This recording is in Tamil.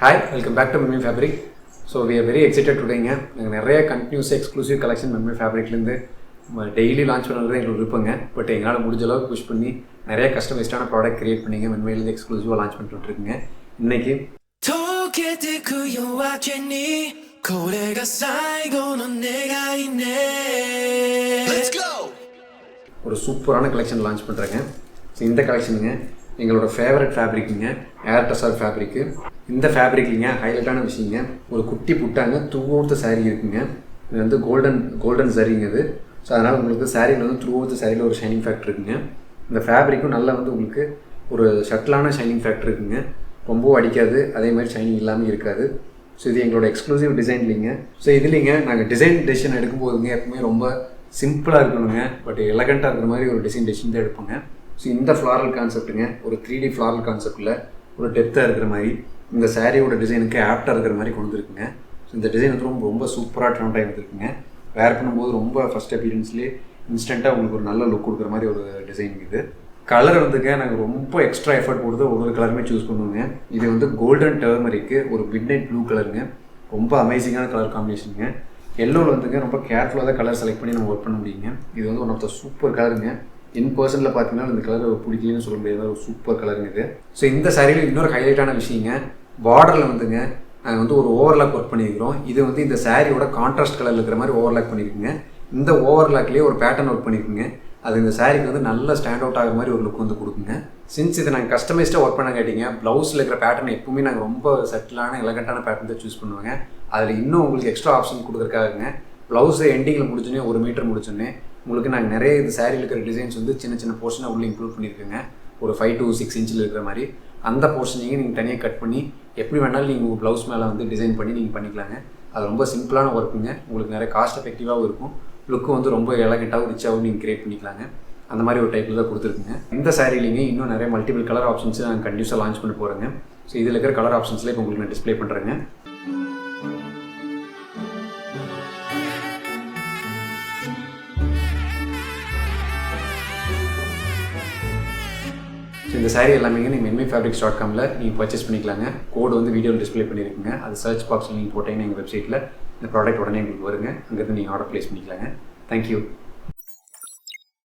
Hi, welcome back to Mimmi Fabric. So we are very excited today. நாங்கள் நிறைய கண்டினியூஸ் எக்ஸ்க்ளூசிவ் கலெக்ஷன் Mimmi Fabricலேருந்து டெய்லி லான்ச் பண்ணுறது எங்களுக்கு விருப்பங்க. பட் எங்களால் முடிஞ்ச அளவுக்கு புஷ் பண்ணி நிறைய கஸ்டமைஸ்டான ப்ராடக்ட் கிரியேட் பண்ணிங்க மென்மையிலேருந்து எக்ஸ்க்ளூசிவாக லான்ச் பண்ணிட்டு இருக்குங்க. இன்னைக்கு ஒரு சூப்பரான கலெக்ஷன் லான்ச் பண்ணுறேங்க. ஸோ இந்த கலெக்ஷனுங்க எங்களோட ஃபேவரட் ஃபேப்ரிக்குங்க, ஏர் டசார் ஃபேப்ரிக்கு. இந்த ஃபேப்ரிக்லிங்க ஹைலைட்டான விஷயங்க, ஒரு குட்டி புட்டாங்க த்ரூ அவுட் த சாரீ இருக்குங்க. இது வந்து கோல்டன் சரிங்க இது. ஸோ அதனால் உங்களுக்கு சாரியில் வந்து த்ரூ அவுட் த சாரியில் ஒரு ஷைனிங் ஃபேக்டர் இருக்குங்க. இந்த ஃபேப்ரிக்கும் நல்லா வந்து உங்களுக்கு ஒரு ஷட்டிலான ஷைனிங் ஃபேக்டர் இருக்குங்க. ரொம்ப அடிக்காது, அதே மாதிரி ஷைனிங் இல்லாமல் இருக்காது. ஸோ இது எங்களோட எக்ஸ்க்ளூசிவ் டிசைன் இல்லைங்க. ஸோ இதுலிங்க நாங்கள் டிசைன் டெசிஷன் எடுக்கும்போதுங்க எப்பவுமே ரொம்ப சிம்பிளாக இருக்கணுங்க, பட் எலகண்ட்டாக இருக்கிற மாதிரி ஒரு டிசைன் தான் எடுப்போங்க. ஸோ இந்த ஃப்ளாரல் கான்செப்ட்டுங்க, ஒரு 3D ஃப்ளாரல் கான்செப்டில் ஒரு டெப்த்தாக இருக்கிற மாதிரி இந்த சாரியோட டிசைனுக்கு ஆப்டாக இருக்கிற மாதிரி கொண்டு வந்துருக்குங்க. ஸோ இந்த டிசைன் வந்து ரொம்ப சூப்பராக ட்ரெண்ட் ஆகி வந்துருக்குங்க. வேர் பண்ணும்போது ரொம்ப ஃபஸ்ட் அப்பீரியன்ஸ்லேயே இன்ஸ்டண்ட்டாக உங்களுக்கு ஒரு நல்ல லுக் கொடுக்குற மாதிரி ஒரு டிசைன் இது. கலர் வந்துங்க நாங்கள் ரொம்ப எக்ஸ்ட்ரா எஃபர்ட் கொடுத்து ஒவ்வொரு கலருமே சூஸ் பண்ணுவோங்க. இது வந்து கோல்டன் டர்மரிக்கு ஒரு மிட்நைட் ப்ளூ கலருங்க, ரொம்ப அமேசிங்கான கலர் காம்பினேஷனுங்க. எல்லோவில் வந்துங்க ரொம்ப கேர்ஃபுல்லாக தான் கலர் செலக்ட் பண்ணி நம்ம ஒர்க் பண்ண முடியுங்க. இது வந்து ஒன் ஆஃப் த சூப்பர் கலருங்க. இன் பர்சனில் பார்த்தீங்கன்னா இந்த கலர் பிடிக்கலன்னு சொல்ல முடியாத ஒரு சூப்பர் கலருங்க இது. ஸோ இந்த சாரியில் இன்னொரு ஹைலைட்டான விஷயங்க, பார்டரில் வந்துங்க நாங்கள் வந்து ஒரு ஓவர்லாக் ஒர்க் பண்ணியிருக்கிறோம். இது வந்து இந்த சாரியோட கான்ட்ராஸ்ட் கலரில் இருக்கிற மாதிரி ஓவர்லாக் பண்ணியிருக்குங்க. இந்த ஓவர்லாக்லேயே ஒரு பேட்டர்ன் ஒர்க் பண்ணியிருக்குங்க. அது இந்த சாரிக்கு வந்து நல்ல ஸ்டாண்ட் அவுட் ஆகிற மாதிரி ஒரு லுக் வந்து கொடுக்குங்க. சின்ஸ் இதை நாங்கள் கஸ்டமைஸ்டாக ஒர்க் பண்ண கேட்டிங்க, ப்ளவுஸில் இருக்கிற பேட்டர்ன் எப்பவுமே நாங்கள் ரொம்ப செட்டிலான எலகண்ட்டான பேட்டர்ன் தான் சூஸ் பண்ணுவாங்க. அதில் இன்னும் உங்களுக்கு எக்ஸ்ட்ரா ஆப்ஷன் கொடுக்குறக்காகங்க ப்ளவுஸை எண்டிங்கில் முடிச்சோன்னே 1 மீட்டர் முடிச்சோன்னே உங்களுக்கு நாங்கள் நிறைய இது சாரியில் இருக்கிற டிசைன்ஸ் வந்து சின்ன போர்ஷனாக உள்ளே இன்க்ளூட் பண்ணியிருக்கோங்க. ஒரு 5 to 6 இன்ச்சில் இருக்கிற மாதிரி அந்த போர்ஷனையும் நீங்கள் தனியாக கட் பண்ணி எப்படி வேணாலும் நீங்கள் உங்கள் ப்ளவுஸ் மேலே வந்து டிசைன் பண்ணி நீங்கள் பண்ணிக்கலாங்க. அது ரொம்ப சிம்பிளான ஒர்க்குங்க, உங்களுக்கு நிறைய காஸ்ட் எஃபெக்டிவாகவும் இருக்கும், லுக்கும் வந்து ரொம்ப எலகண்ட்டாகவும் ரிச்சாகவும் நீங்கள் கிரியேட் பண்ணிக்கலாங்க. அந்த மாதிரி ஒரு டைப்பில் தான் கொடுத்துருக்குங்க. இந்த சாரிலிங்க இன்னும் நிறைய மல்டிபிள் கலர் ஆப்ஷன்ஸ் நாங்கள் கண்டினியூஸாக லான்ச் பண்ணி போகிறேங்க. ஸோ இதில் இருக்கிற கலர் ஆப்ஷன்ஸில் இப்போ உங்களுக்கு நான் டிஸ்பிளே பண்ணுறேங்க. ஸோ இந்த சாரீ எல்லாமே நீங்கள் mimmifabrics.comல நீங்கள் பர்ச்சேஸ் பண்ணிக்கலாங்க. கோடு வந்து வீடியோவில் டிஸ்பிளே பண்ணியிருக்குங்க. அது சர்ச் பாக்ஸில் நீங்கள் போட்டீங்கன்னா எங்கள் வெப்சைட்டில் இந்த ப்ராடக்ட் உடனே உங்களுக்கு வருங்க. அங்கேருந்து நீங்கள் ஆர்டர் ப்ளேஸ் பண்ணிக்கலாங்க. தேங்க்யூ.